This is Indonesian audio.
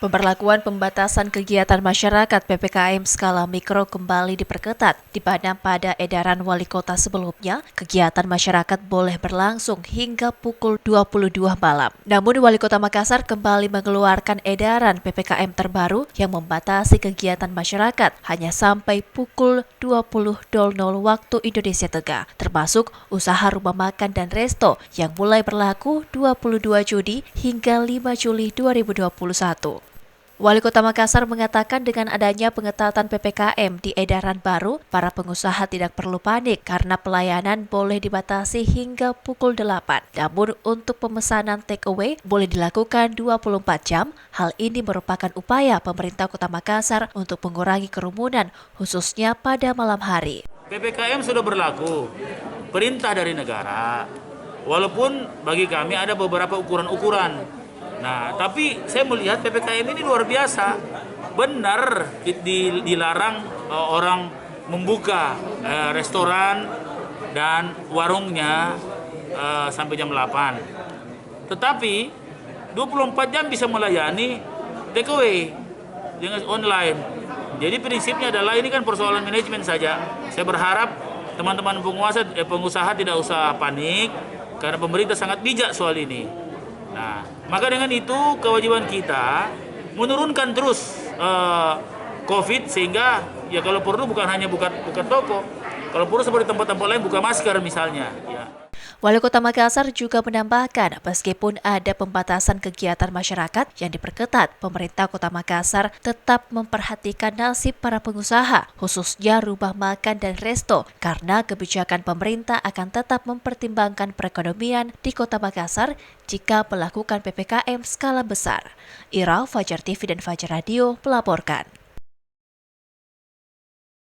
Pemberlakuan pembatasan kegiatan masyarakat PPKM skala mikro kembali diperketat, di mana pada edaran wali kota sebelumnya, kegiatan masyarakat boleh berlangsung hingga pukul 22 malam. Namun wali kota Makassar kembali mengeluarkan edaran PPKM terbaru yang membatasi kegiatan masyarakat hanya sampai pukul 20.00 waktu Indonesia Tengah, termasuk usaha rumah makan dan resto yang mulai berlaku 22 Juni hingga 5 Juli 2021. Wali Kota Makassar mengatakan dengan adanya pengetatan PPKM di edaran baru, para pengusaha tidak perlu panik karena pelayanan boleh dibatasi hingga pukul 8. Namun untuk pemesanan take away boleh dilakukan 24 jam. Hal ini merupakan upaya pemerintah Kota Makassar untuk mengurangi kerumunan, khususnya pada malam hari. PPKM sudah berlaku, perintah dari negara. Walaupun bagi kami ada beberapa ukuran-ukuran. Nah, tapi saya melihat PPKM ini luar biasa. Benar dilarang orang membuka restoran dan warungnya sampai jam 8. Tetapi 24 jam bisa melayani take away dengan online. Jadi prinsipnya adalah ini kan persoalan manajemen saja. Saya berharap teman-teman pengusaha tidak usah panik karena pemerintah sangat bijak soal ini. Nah, maka dengan itu kewajiban kita menurunkan terus COVID sehingga ya kalau perlu bukan hanya buka toko, kalau perlu seperti tempat-tempat lain buka masker misalnya. Ya. Wali Kota Makassar juga menambahkan, meskipun ada pembatasan kegiatan masyarakat yang diperketat, pemerintah Kota Makassar tetap memperhatikan nasib para pengusaha, khususnya rumah makan dan resto, karena kebijakan pemerintah akan tetap mempertimbangkan perekonomian di Kota Makassar jika melakukan PPKM skala besar. Ira, Fajar TV dan Fajar Radio melaporkan.